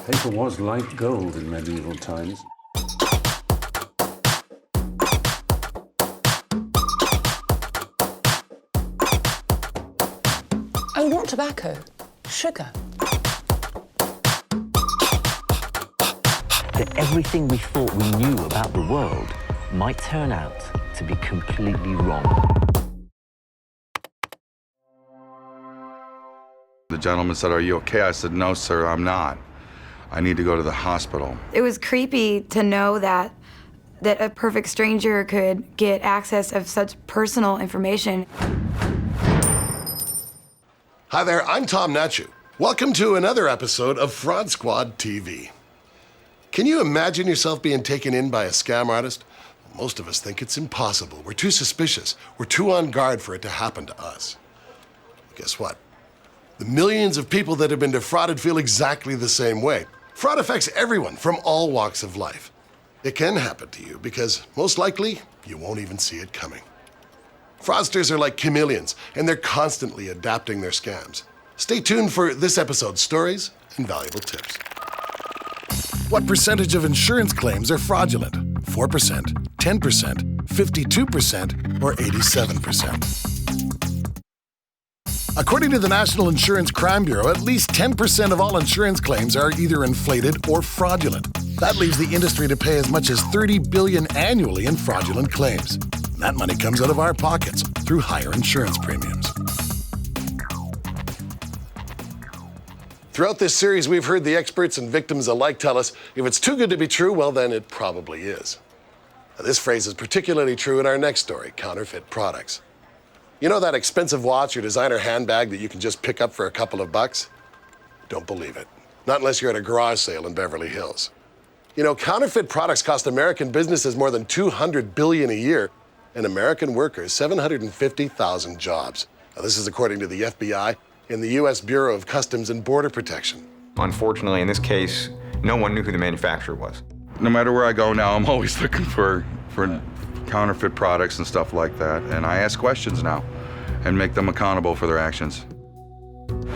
Paper was like gold in medieval times. Oh, not tobacco, sugar. That everything we thought we knew about the world might turn out to be completely wrong. The gentleman said, "Are you okay?" I said, "No, sir, I'm not. I need to go to the hospital." It was creepy to know that a perfect stranger could get access of such personal information. Hi there, I'm Tom Nachu. Welcome to another episode of Fraud Squad TV. Can you imagine yourself being taken in by a scam artist? Most of us think it's impossible. We're too suspicious. We're too on guard for it to happen to us. Guess what? The millions of people that have been defrauded feel exactly the same way. Fraud affects everyone from all walks of life. It can happen to you because most likely you won't even see it coming. Fraudsters are like chameleons, and they're constantly adapting their scams. Stay tuned for this episode's stories and valuable tips. What percentage of insurance claims are fraudulent? 4%, 10%, 52%, or 87%? According to the National Insurance Crime Bureau, at least 10% of all insurance claims are either inflated or fraudulent. That leaves the industry to pay as much as $30 billion annually in fraudulent claims. That money comes out of our pockets through higher insurance premiums. Throughout this series, we've heard the experts and victims alike tell us, if it's too good to be true, well, then it probably is. Now, this phrase is particularly true in our next story, counterfeit products. You know that expensive watch or designer handbag that you can just pick up for a couple of bucks? Don't believe it. Not unless you're at a garage sale in Beverly Hills. You know, counterfeit products cost American businesses more than $200 billion a year, and American workers 750,000 jobs. Now, this is according to the FBI and the U.S. Bureau of Customs and Border Protection. Unfortunately, in this case, no one knew who the manufacturer was. No matter where I go now, I'm always looking for counterfeit products and stuff like that, and I ask questions now and make them accountable for their actions.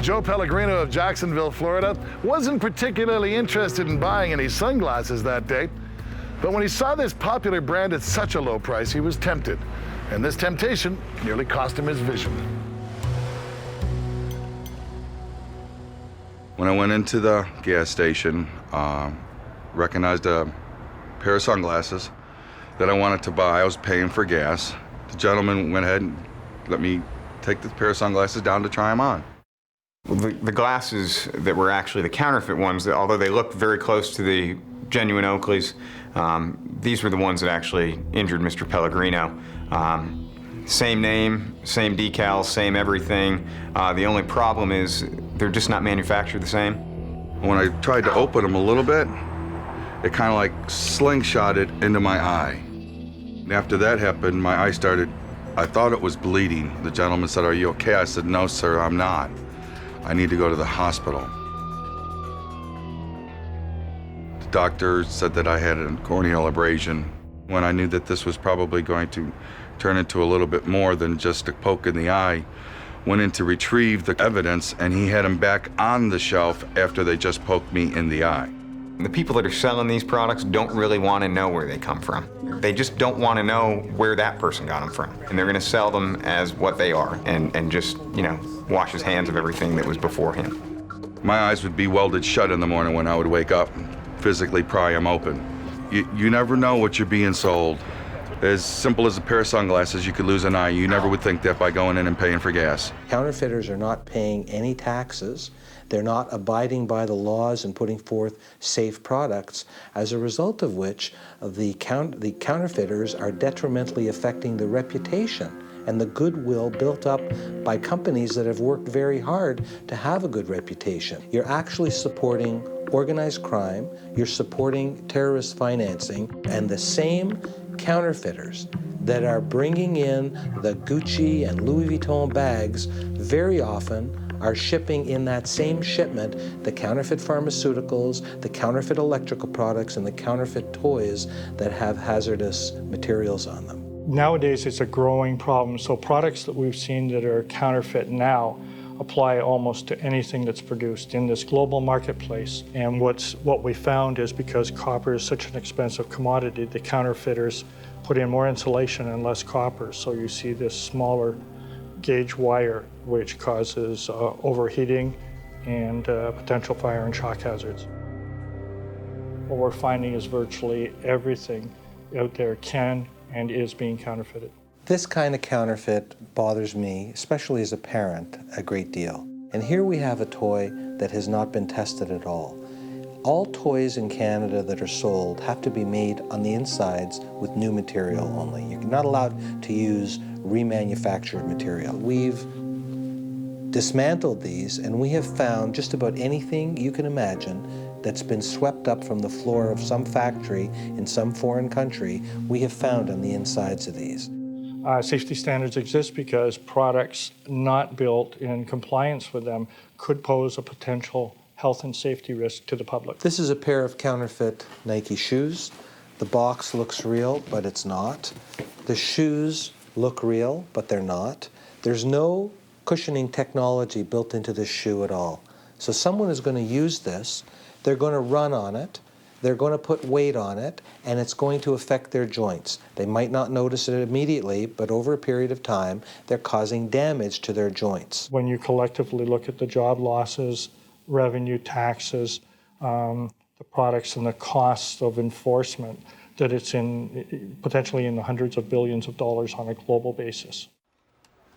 Joe Pellegrino of Jacksonville, Florida, wasn't particularly interested in buying any sunglasses that day, but when he saw this popular brand at such a low price, he was tempted, and this temptation nearly cost him his vision. When I went into the gas station, recognized a pair of sunglasses that I wanted to buy. I was paying for gas. The gentleman went ahead and let me take the pair of sunglasses down to try them on. Well, the glasses that were actually the counterfeit ones, although they looked very close to the genuine Oakleys, these were the ones that actually injured Mr. Pellegrino. Same name, same decals, same everything. The only problem is they're just not manufactured the same. When I tried to open them a little bit, it kind of like slingshotted into my eye. And after that happened, my eye started, I thought it was bleeding. The gentleman said, "Are you okay?" I said, "No, sir, I'm not. I need to go to the hospital." The doctor said that I had a corneal abrasion. When I knew that this was probably going to turn into a little bit more than just a poke in the eye, went in to retrieve the evidence, and he had them back on the shelf after they just poked me in the eye. The people that are selling these products don't really want to know where they come from. They just don't want to know where that person got them from. And they're going to sell them as what they are and just, wash his hands of everything that was before him. My eyes would be welded shut in the morning when I would wake up, physically pry them open. You never know what you're being sold. As simple as a pair of sunglasses, you could lose an eye. You never would think that by going in and paying for gas. Counterfeiters are not paying any taxes. They're not abiding by the laws and putting forth safe products, as a result of which the counterfeiters are detrimentally affecting the reputation and the goodwill built up by companies that have worked very hard to have a good reputation. You're actually supporting organized crime, you're supporting terrorist financing, and the same counterfeiters that are bringing in the Gucci and Louis Vuitton bags very often are shipping in that same shipment the counterfeit pharmaceuticals, the counterfeit electrical products, and the counterfeit toys that have hazardous materials on them. Nowadays, it's a growing problem. So products that we've seen that are counterfeit now apply almost to anything that's produced in this global marketplace. And what we found is because copper is such an expensive commodity, the counterfeiters put in more insulation and less copper. So you see this smaller gauge wire, which causes overheating and potential fire and shock hazards. What we're finding is virtually everything out there can and is being counterfeited. This kind of counterfeit bothers me, especially as a parent, a great deal. And here we have a toy that has not been tested at all. All toys in Canada that are sold have to be made on the insides with new material only. You're not allowed to use remanufactured material. We've dismantled these, and we have found just about anything you can imagine that's been swept up from the floor of some factory in some foreign country, we have found on the insides of these. Safety standards exist because products not built in compliance with them could pose a potential health and safety risk to the public. This is a pair of counterfeit Nike shoes. The box looks real, but it's not. The shoes look real, but they're not. There's no cushioning technology built into this shoe at all. So someone is going to use this, they're going to run on it, they're going to put weight on it, and it's going to affect their joints. They might not notice it immediately, but over a period of time, they're causing damage to their joints. When you collectively look at the job losses, revenue, taxes, the products and the costs of enforcement, that it's potentially in the hundreds of billions of dollars on a global basis.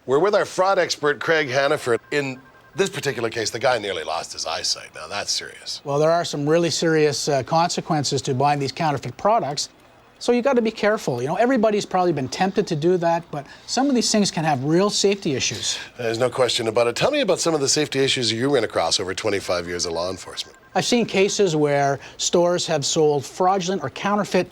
We're with our fraud expert, Craig Hannaford. In this particular case, the guy nearly lost his eyesight. Now, that's serious. Well, there are some really serious consequences to buying these counterfeit products. So you got to be careful. You know, everybody's probably been tempted to do that, but some of these things can have real safety issues. There's no question about it. Tell me about some of the safety issues you ran across over 25 years of law enforcement. I've seen cases where stores have sold fraudulent or counterfeit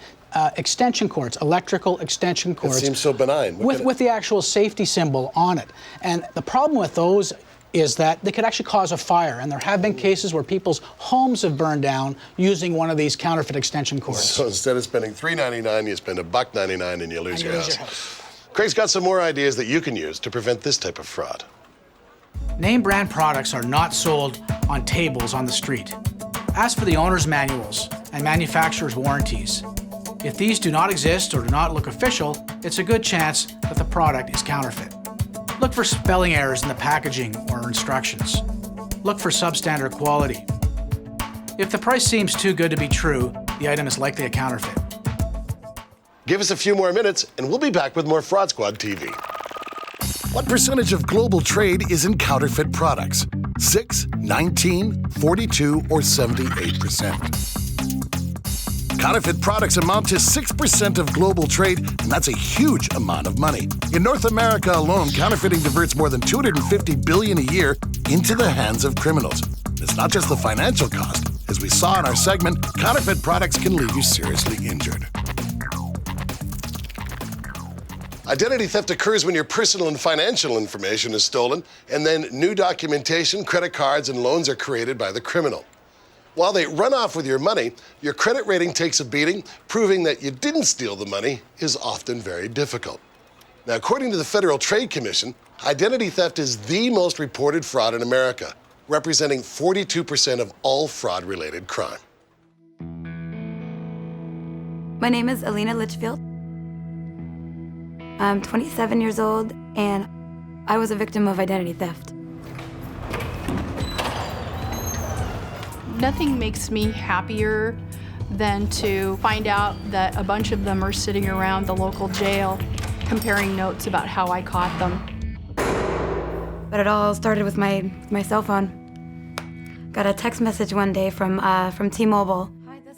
extension cords, electrical extension cords. It seems so benign. With the actual safety symbol on it. And the problem with those is that they could actually cause a fire. And there have been cases where people's homes have burned down using one of these counterfeit extension cords. So instead of spending $3.99, you spend $1.99 and you lose your house. Craig's got some more ideas that you can use to prevent this type of fraud. Name brand products are not sold on tables on the street. Ask for the owner's manuals and manufacturer's warranties. If these do not exist or do not look official, it's a good chance that the product is counterfeit. Look for spelling errors in the packaging or instructions. Look for substandard quality. If the price seems too good to be true, the item is likely a counterfeit. Give us a few more minutes and we'll be back with more Fraud Squad TV. What percentage of global trade is in counterfeit products? 6, 19, 42, or 78%? Counterfeit products amount to 6% of global trade, and that's a huge amount of money. In North America alone, counterfeiting diverts more than $250 billion a year into the hands of criminals. It's not just the financial cost. As we saw in our segment, counterfeit products can leave you seriously injured. Identity theft occurs when your personal and financial information is stolen, and then new documentation, credit cards, and loans are created by the criminal. While they run off with your money, your credit rating takes a beating. Proving that you didn't steal the money is often very difficult. Now, according to the Federal Trade Commission, identity theft is the most reported fraud in America, representing 42% of all fraud-related crime. My name is Alina Litchfield. I'm 27 years old, and I was a victim of identity theft. Nothing makes me happier than to find out that a bunch of them are sitting around the local jail comparing notes about how I caught them. But it all started with my cell phone. Got a text message one day from T-Mobile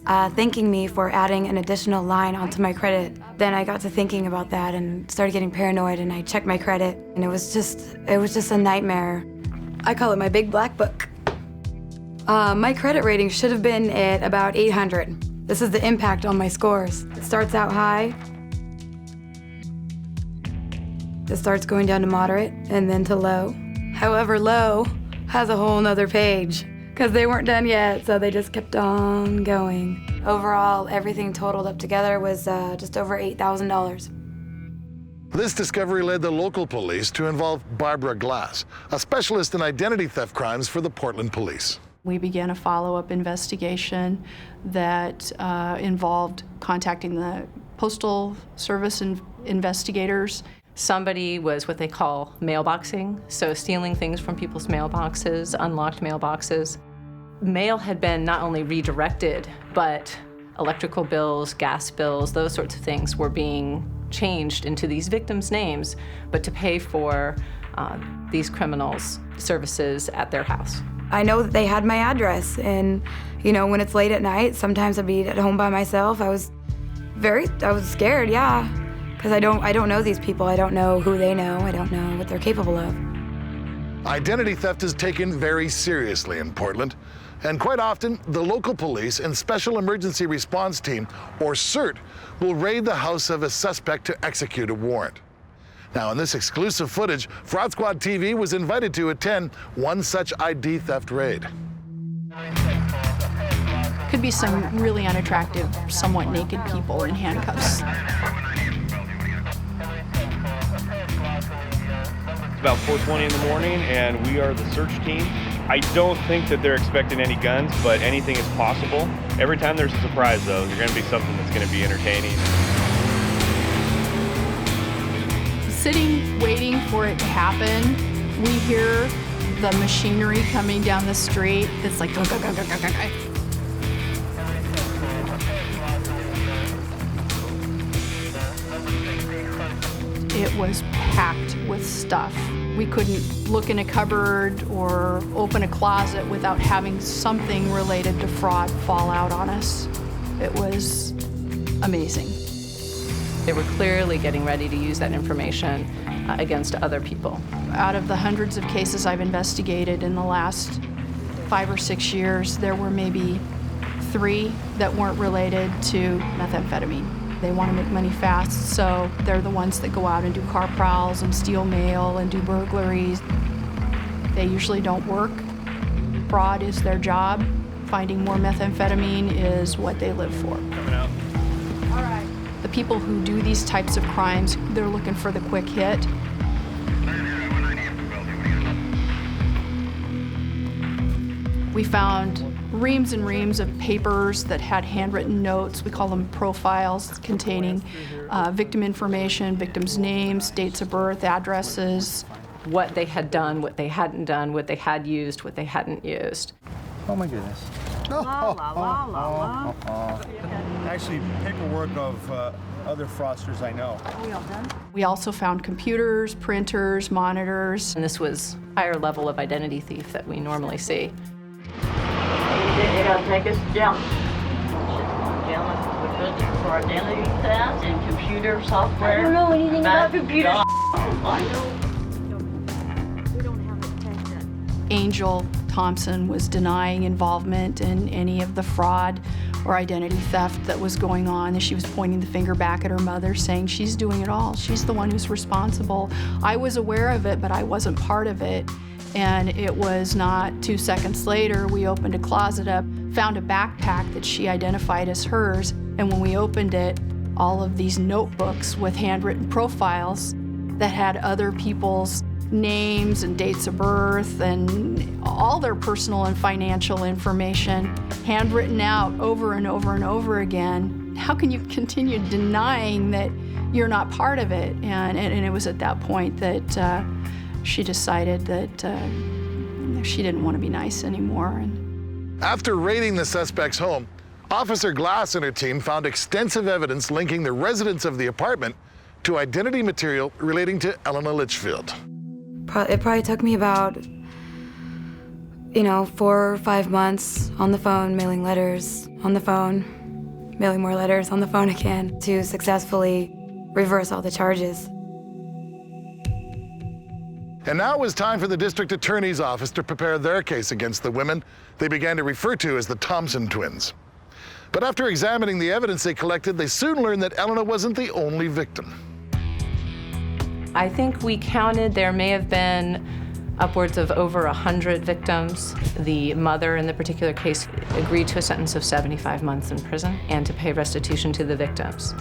thanking me for adding an additional line onto my credit. Then I got to thinking about that and started getting paranoid, and I checked my credit, and it was just a nightmare. I call it my big black book. My credit rating should have been at about 800. This is the impact on my scores. It starts out high. It starts going down to moderate and then to low. However, low has a whole nother page because they weren't done yet, so they just kept on going. Overall, everything totaled up together was just over $8,000. This discovery led the local police to involve Barbara Glass, a specialist in identity theft crimes for the Portland Police. We began a follow-up investigation that involved contacting the Postal Service investigators. Somebody was what they call mailboxing, so stealing things from people's mailboxes, unlocked mailboxes. Mail had been not only redirected, but electrical bills, gas bills, those sorts of things were being changed into these victims' names, but to pay for these criminals' services at their house. I know that they had my address, and you know, when it's late at night, sometimes I'd be at home by myself. I was scared, yeah, because I don't know these people. I don't know who they know. I don't know what they're capable of. Identity theft is taken very seriously in Portland, and quite often, the local police and Special Emergency Response Team, or CERT, will raid the house of a suspect to execute a warrant. Now, in this exclusive footage, Fraud Squad TV was invited to attend one such ID theft raid. Could be some really unattractive, somewhat naked people in handcuffs. It's about 4:20 in the morning, and we are the search team. I don't think that they're expecting any guns, but anything is possible. Every time there's a surprise, though, there's going to be something that's going to be entertaining. Sitting, waiting for it to happen, we hear the machinery coming down the street. It's like, it was packed with stuff. We couldn't look in a cupboard or open a closet without having something related to fraud fall out on us. It was amazing. They were clearly getting ready to use that information against other people. Out of the hundreds of cases I've investigated in the last 5 or 6 years, there were maybe 3 that weren't related to methamphetamine. They want to make money fast, so they're the ones that go out and do car prowls and steal mail and do burglaries. They usually don't work. Fraud is their job. Finding more methamphetamine is what they live for. Coming out. All right. The people who do these types of crimes, they're looking for the quick hit. We found reams and reams of papers that had handwritten notes. We call them profiles, containing victim information, victims' names, dates of birth, addresses. What they had done, what they hadn't done, what they had used, what they hadn't used. Oh my goodness. La, la, la, la, la. Actually, paperwork of other fraudsters I know. Are we all done? We also found computers, printers, monitors. And this was a higher level of identity thief that we normally see. You gotta take us to jail. We're looking for identity theft and computer software. I don't know anything about computers. I know. Angel Thompson was denying involvement in any of the fraud or identity theft that was going on. And she was pointing the finger back at her mother, saying she's doing it all. She's the one who's responsible. I was aware of it, but I wasn't part of it. And it was not 2 seconds later, we opened a closet up, found a backpack that she identified as hers. And when we opened it, all of these notebooks with handwritten profiles that had other people's names and dates of birth and all their personal and financial information handwritten out over and over and over again. How can you continue denying that you're not part of it? And it was at that point that she decided that she didn't want to be nice anymore. After raiding the suspect's home, Officer Glass and her team found extensive evidence linking the residents of the apartment to identity material relating to Elena Litchfield. It probably took me about, 4 or 5 months on the phone, mailing letters on the phone, mailing more letters on the phone again to successfully reverse all the charges. And now it was time for the district attorney's office to prepare their case against the women they began to refer to as the Thompson twins. But after examining the evidence they collected, they soon learned that Elena wasn't the only victim. I think we counted, there may have been upwards of over 100 victims. The mother in the particular case agreed to a sentence of 75 months in prison and to pay restitution to the victims.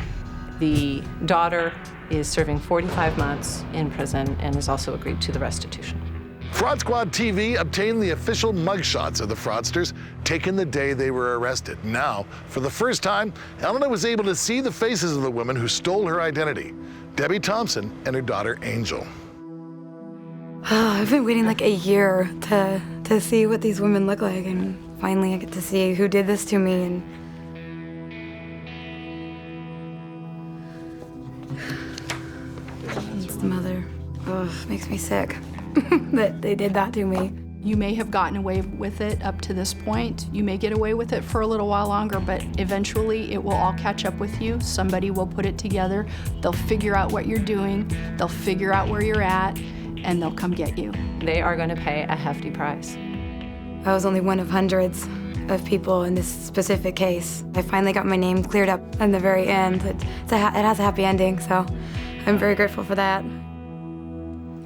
The daughter is serving 45 months in prison and has also agreed to the restitution. Fraud Squad TV obtained the official mugshots of the fraudsters taken the day they were arrested. Now, for the first time, Elena was able to see the faces of the women who stole her identity, Debbie Thompson and her daughter, Angel. Oh, I've been waiting like a year to see what these women look like, and finally I get to see who did this to me. And it's the mother. Oh, makes me sick that they did that to me. You may have gotten away with it up to this point. You may get away with it for a little while longer, but eventually it will all catch up with you. Somebody will put it together. They'll figure out what you're doing. They'll figure out where you're at, and they'll come get you. They are going to pay a hefty price. I was only one of hundreds of people in this specific case. I finally got my name cleared up in the very end. It has a happy ending, so I'm very grateful for that.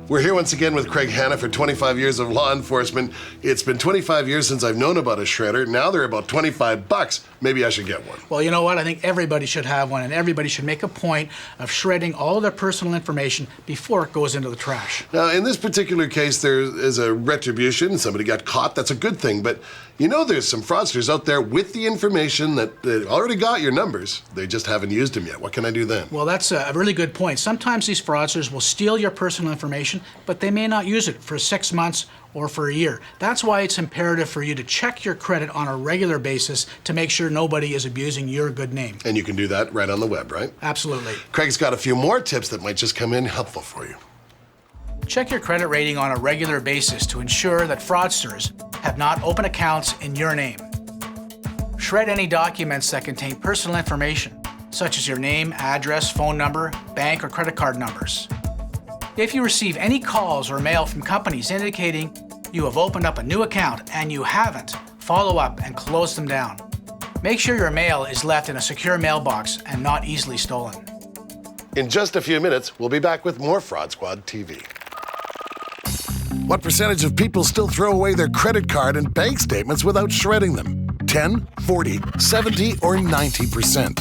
We're here once again with Craig Hanna for 25 years of law enforcement. It's been 25 years since I've known about a shredder. Now they're about $25. Maybe I should get one. Well, you know what? I think everybody should have one, and everybody should make a point of shredding all their personal information before it goes into the trash. Now, in this particular case, there is a retribution. Somebody got caught. That's a good thing. But you know there's some fraudsters out there with the information that they already got your numbers. They just haven't used them yet. What can I do then? Well, that's a really good point. Sometimes these fraudsters will steal your personal information, but they may not use it for 6 months or for a year. That's why it's imperative for you to check your credit on a regular basis to make sure nobody is abusing your good name. And you can do that right on the web, right? Absolutely. Craig's got a few more tips that might just come in helpful for you. Check your credit rating on a regular basis to ensure that fraudsters have not opened accounts in your name. Shred any documents that contain personal information, such as your name, address, phone number, bank or credit card numbers. If you receive any calls or mail from companies indicating you have opened up a new account and you haven't, follow up and close them down. Make sure your mail is left in a secure mailbox and not easily stolen. In just a few minutes, we'll be back with more Fraud Squad TV. What percentage of people still throw away their credit card and bank statements without shredding them? 10, 40, 70, or 90%?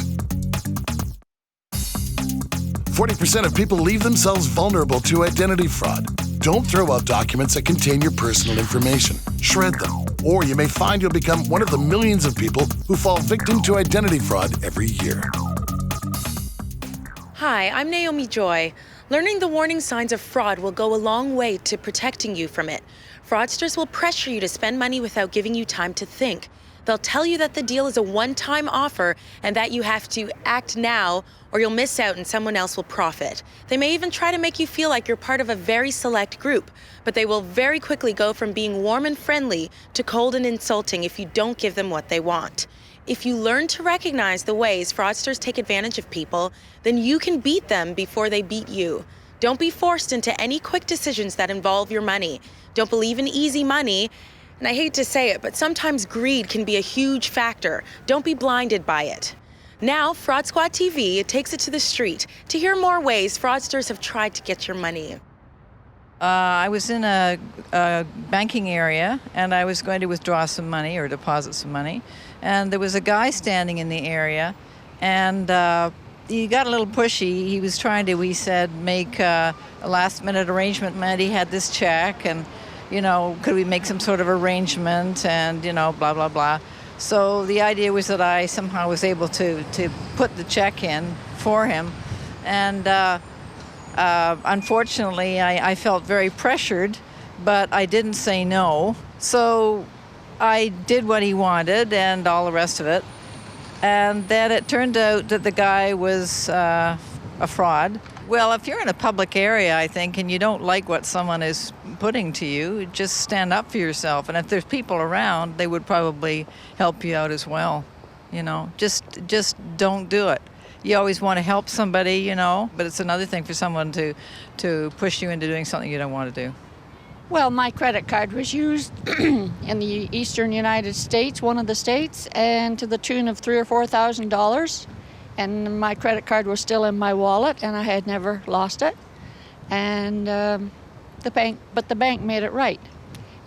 40% of people leave themselves vulnerable to identity fraud. Don't throw out documents that contain your personal information. Shred them, or you may find you'll become one of the millions of people who fall victim to identity fraud every year. Hi, I'm Naomi Joy. Learning the warning signs of fraud will go a long way to protecting you from it. Fraudsters will pressure you to spend money without giving you time to think. They'll tell you that the deal is a one-time offer and that you have to act now or you'll miss out and someone else will profit. They may even try to make you feel like you're part of a very select group, but they will very quickly go from being warm and friendly to cold and insulting if you don't give them what they want. If you learn to recognize the ways fraudsters take advantage of people, then you can beat them before they beat you. Don't be forced into any quick decisions that involve your money. Don't believe in easy money. And I hate to say it, but sometimes greed can be a huge factor. Don't be blinded by it. Now, Fraud Squad TV takes it to the street to hear more ways fraudsters have tried to get your money. I was in a banking area, and I was going to withdraw some money or deposit some money. And there was a guy standing in the area, and he got a little pushy. He was trying to, he said, make a last-minute arrangement. Man, he had this check, and you know, could we make some sort of arrangement, and, you know, blah, blah, blah. So the idea was that I somehow was able to put the check in for him. And unfortunately, I felt very pressured, but I didn't say no. So I did what he wanted and all the rest of it. And then it turned out that the guy was a fraud. Well, if you're in a public area, I think, and you don't like what someone is putting to you, just stand up for yourself. And if there's people around, they would probably help you out as well. You know, just don't do it. You always want to help somebody, you know, but it's another thing for someone to push you into doing something you don't want to do. Well, my credit card was used in the eastern United States, one of the states, and to the tune of $3,000 or $4,000. And my credit card was still in my wallet, and I had never lost it. And the bank made it right.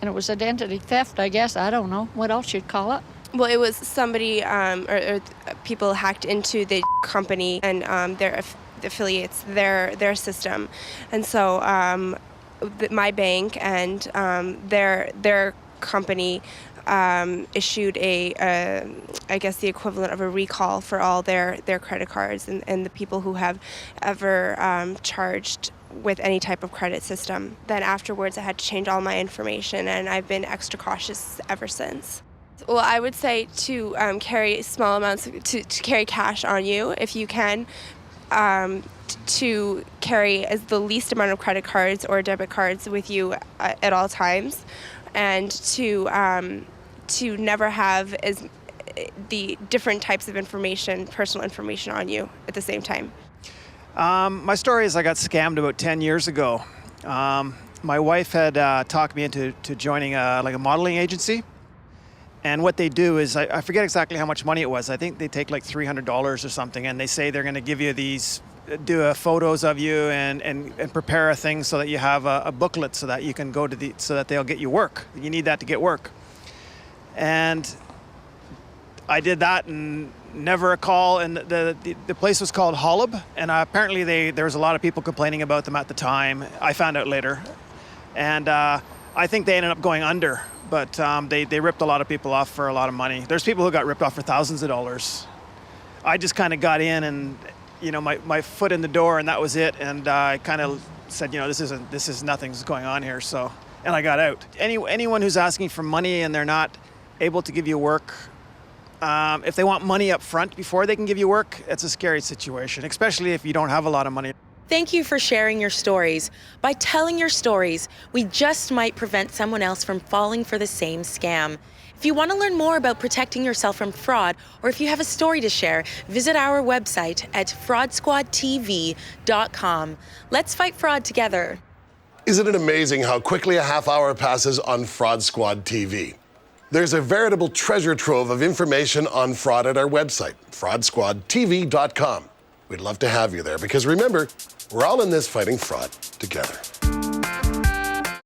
And it was identity theft, I guess. I don't know what else you'd call it. Well, it was somebody or people hacked into the company and their affiliates, their system, and so my bank and their company issued I guess the equivalent of a recall for all their credit cards and the people who have ever charged with any type of credit system. Then afterwards I had to change all my information, and I've been extra cautious ever since. Well, I would say to carry small amounts, to carry cash on you if you can, to carry as the least amount of credit cards or debit cards with you at all times, and to never have the different types of information, personal information on you at the same time. My story is I got scammed about 10 years ago. My wife had talked me into joining a modeling agency. And what they do is, I forget exactly how much money it was. I think they take like $300 or something, and they say they're going to give you these, do photos of you and prepare a thing so that you have a booklet so that you can go to so that they'll get you work. You need that to get work. And I did that and never a call, and the place was called Holub, and apparently there was a lot of people complaining about them at the time. I found out later. And I think they ended up going under. But they ripped a lot of people off for a lot of money. There's people who got ripped off for thousands of dollars. I just kind of got in and, my foot in the door, and that was it. And I kind of said, this is nothing's going on here. So, and I got out. Anyone who's asking for money and they're not able to give you work, if they want money up front before they can give you work, it's a scary situation, especially if you don't have a lot of money. Thank you for sharing your stories. By telling your stories, we just might prevent someone else from falling for the same scam. If you want to learn more about protecting yourself from fraud, or if you have a story to share, visit our website at fraudsquadtv.com. Let's fight fraud together. Isn't it amazing how quickly a half hour passes on Fraud Squad TV? There's a veritable treasure trove of information on fraud at our website, fraudsquadtv.com. We'd love to have you there because remember, we're all in this fighting fraud together.